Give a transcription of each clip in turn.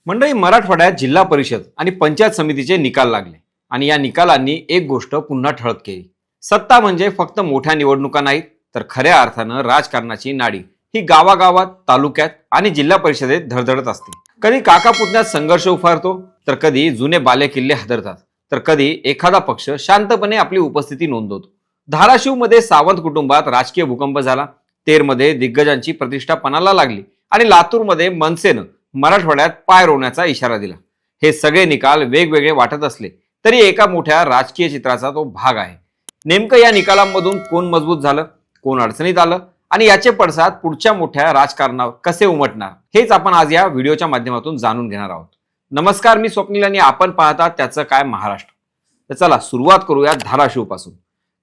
मंडळी, मराठवाड्यात जिल्हा परिषद आणि पंचायत समितीचे निकाल लागले आणि या निकालांनी एक गोष्ट पुन्हा ठळक केली. सत्ता म्हणजे फक्त मोठ्या निवडणुका नाहीत, तर खऱ्या अर्थानं राजकारणाची नाडी ही गावागावात, तालुक्यात आणि जिल्हा परिषदेत धडधडत असते. कधी काका पुतण्यात संघर्ष उफारतो, तर कधी जुने बालेकिल्ले हादरतात, तर कधी एखादा पक्ष शांतपणे आपली उपस्थिती नोंदवतो. धाराशिवमध्ये सावंत कुटुंबात राजकीय भूकंप झाला, तेरमध्ये दिग्गजांची प्रतिष्ठा पणाला लागली आणि लातूरमध्ये मनसेनं मराठवाड्यात पाय रोवण्याचा इशारा दिला. हे सगळे निकाल वेगवेगळे वाटत असले तरी एका मोठ्या राजकीय चित्राचा तो भाग आहे. नेमकं या निकालांमधून कोण मजबूत झालं, कोण अडचणीत आलं आणि याचे पडसाद पुढच्या मोठ्या राजकारणावर कसे उमटणार, हेच आपण आज या व्हिडिओच्या माध्यमातून जाणून घेणार आहोत. नमस्कार, मी स्वप्नील आणि आपण पाहता त्याचं काय महाराष्ट्र. तर चला सुरुवात करूया धाराशिव पासून.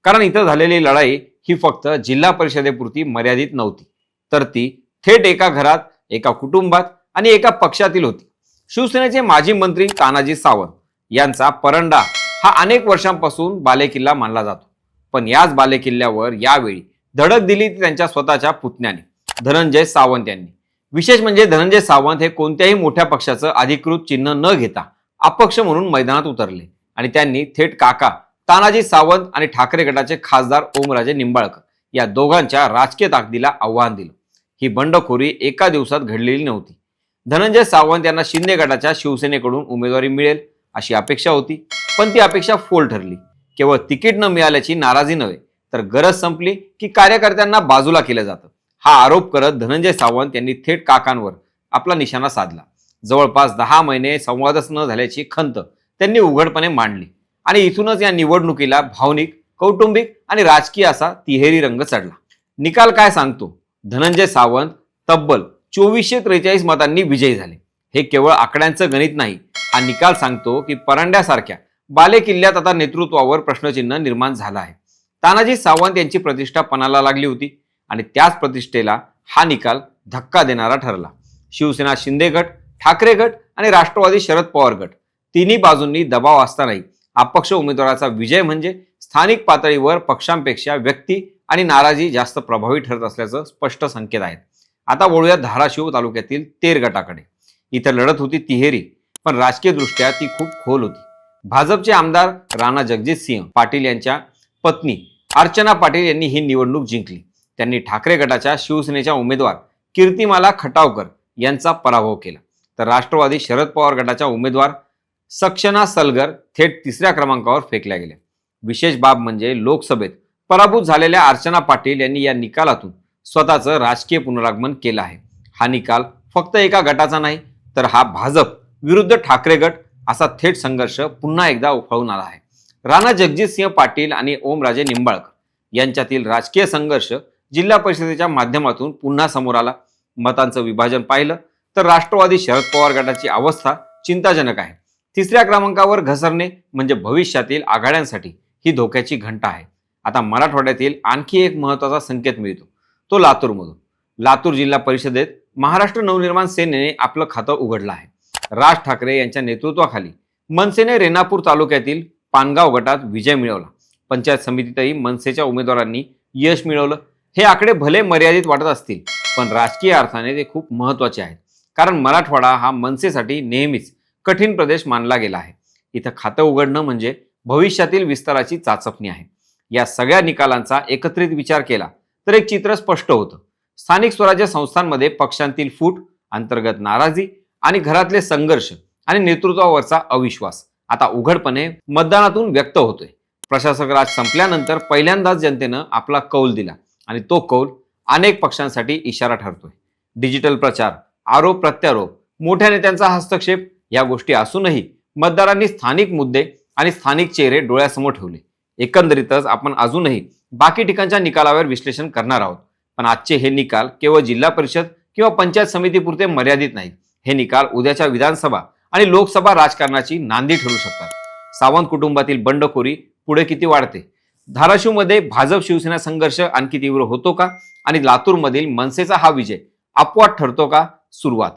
कारण इथं झालेली लढाई ही फक्त जिल्हा परिषदेपुरती मर्यादित नव्हती, तर ती थेट एका घरात, एका कुटुंबात आणि एका पक्षातील होती. शिवसेनेचे माजी मंत्री तानाजी सावंत यांचा परंडा हा अनेक वर्षांपासून बालेकिल्ला मानला जातो. पण याच बालेकिल्ल्यावर यावेळी धडक दिली ती त्यांच्या स्वतःच्या पुतण्याने, धनंजय सावंत यांनी. विशेष म्हणजे धनंजय सावंत हे कोणत्याही मोठ्या पक्षाचं अधिकृत चिन्ह न घेता अपक्ष म्हणून मैदानात उतरले आणि त्यांनी थेट काका तानाजी सावंत आणि ठाकरे गटाचे खासदार ओमराजे निंबाळकर या दोघांच्या राजकीय ताकदीला आव्हान दिलं. ही बंडखोरी एका दिवसात घडलेली नव्हती. धनंजय सावंत यांना शिंदे गटाच्या शिवसेनेकडून उमेदवारी मिळेल अशी अपेक्षा होती, पण ती अपेक्षा फोल ठरली. केवळ तिकीट न मिळाल्याची नाराजी नव्हे, तर गरज संपली की कार्यकर्त्यांना बाजूला केलं जातं, हा आरोप करत धनंजय सावंत यांनी थेट काकांवर आपला निशाणा साधला. जवळपास 10 महिने संवादच न झाल्याची खंत त्यांनी उघडपणे मांडली आणि इथूनच या निवडणुकीला भावनिक, कौटुंबिक आणि राजकीय असा तिहेरी रंग चढला. निकाल काय सांगतो? धनंजय सावंत तब्बल 2443 मतांनी विजयी झाले. हे केवळ आकड्यांचं गणित नाही, हा निकाल सांगतो की परांड्यासारख्या बालेकिल्ल्यात आता नेतृत्वावर प्रश्नचिन्ह निर्माण झालं आहे. तानाजी सावंत यांची प्रतिष्ठा पणाला लागली होती आणि त्याच प्रतिष्ठेला हा निकाल धक्का देणारा ठरला. शिवसेना शिंदे गट, ठाकरे गट आणि राष्ट्रवादी शरद पवार गट तिन्ही बाजूंनी दबाव असतानाही अपक्ष उमेदवाराचा विजय म्हणजे स्थानिक पातळीवर पक्षांपेक्षा व्यक्ती आणि नाराजी जास्त प्रभावी ठरत असल्याचं स्पष्ट संकेत आहेत. आता वळूया धाराशिव तालुक्यातील तेर गटाकडे. इथं लढत होती तिहेरी, पण राजकीय दृष्ट्या ती खूप खोल होती. भाजपचे आमदार राणा जगजितसिंह पाटील यांच्या पत्नी अर्चना पाटील यांनी ही निवडणूक जिंकली. त्यांनी ठाकरे गटाच्या शिवसेनेच्या उमेदवार कीर्तिमाला खटावकर यांचा पराभव केला, तर राष्ट्रवादी शरद पवार गटाच्या उमेदवार सक्षना सलगर थेट 3ऱ्या क्रमांकावर फेकल्या गेल्या. विशेष बाब म्हणजे लोकसभेत पराभूत झालेल्या अर्चना पाटील यांनी या निकालातून स्वतःचं राजकीय पुनरागमन केलं आहे. हा निकाल फक्त एका गटाचा नाही, तर हा भाजप विरुद्ध ठाकरे गट असा थेट संघर्ष पुन्हा एकदा उफाळून आला आहे. राणा जगजितसिंह पाटील आणि ओमराजे निंबाळकर यांच्यातील राजकीय संघर्ष जिल्हा परिषदेच्या माध्यमातून पुन्हा समोर आला. मतांचं विभाजन पाहिलं तर राष्ट्रवादी शरद पवार गटाची अवस्था चिंताजनक आहे. 3ऱ्या क्रमांकावर घसरणे म्हणजे भविष्यातील आघाड्यांसाठी ही धोक्याची घंटा आहे. आता मराठवाड्यातील आणखी एक महत्त्वाचा संकेत मिळतो, तो लातूरमधून. लातूर जिल्हा परिषदेत महाराष्ट्र नवनिर्माण सेनेने आपलं खातं उघडलं आहे. राज ठाकरे यांच्या नेतृत्वाखाली मनसेने रेणापूर तालुक्यातील पानगाव गटात विजय मिळवला. पंचायत समितीतही मनसेच्या उमेदवारांनी यश मिळवलं. हे आकडे भले मर्यादित वाटत असतील, पण राजकीय अर्थाने ते खूप महत्त्वाचे आहेत. कारण मराठवाडा हा मनसेसाठी नेहमीच कठीण प्रदेश मानला गेला आहे. इथं खातं उघडणं म्हणजे भविष्यातील विस्ताराची चाचपणी आहे. या सगळ्या निकालांचा एकत्रित विचार केला तर एक चित्र स्पष्ट होतं. स्थानिक स्वराज्य संस्थांमध्ये पक्षांतील फूट, अंतर्गत नाराजी आणि घरातले संघर्ष आणि नेतृत्वावरचा अविश्वास आता उघडपणे मतदानातून व्यक्त होतोय. प्रशासक राज संपल्यानंतर पहिल्यांदाच जनतेनं आपला कौल दिला आणि तो कौल अनेक पक्षांसाठी इशारा ठरतोय. डिजिटल प्रचार, आरोप प्रत्यारोप, मोठ्या नेत्यांचा हस्तक्षेप या गोष्टी असूनही मतदारांनी स्थानिक मुद्दे आणि स्थानिक चेहरे डोळ्यासमोर ठेवले. एकंदरीतच आपण अजूनही बाकी ठिकाणच्या निकालावर विश्लेषण करणार आहोत, पण आजचे हे निकाल केवळ जिल्हा परिषद किंवा पंचायत समितीपुरते मर्यादित नाहीत. हे निकाल उद्याच्या विधानसभा आणि लोकसभा राजकारणाची नांदी ठरू शकतात. सावंत कुटुंबातील बंडखोरी पुढे किती वाढते? धाराशिवमध्ये भाजप शिवसेना संघर्ष आणखी तीव्र होतो का? आणि लातूरमधील मनसेचा हा विजय अपवाद ठरतो का सुरुवात?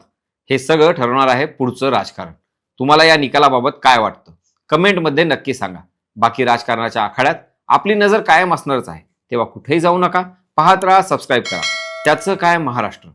हे सगळं ठरवणार आहे पुढचं राजकारण. तुम्हाला या निकालाबाबत काय वाटतं? कमेंटमध्ये नक्की सांगा. बाकी राजकारणाच्या आखाड्यात आपली नजर कायम असणारच आहे, तेव्हा कुठेही जाऊ नका. पाहत राहा, सबस्क्राईब करा. त्याचं काय महाराष्ट्र.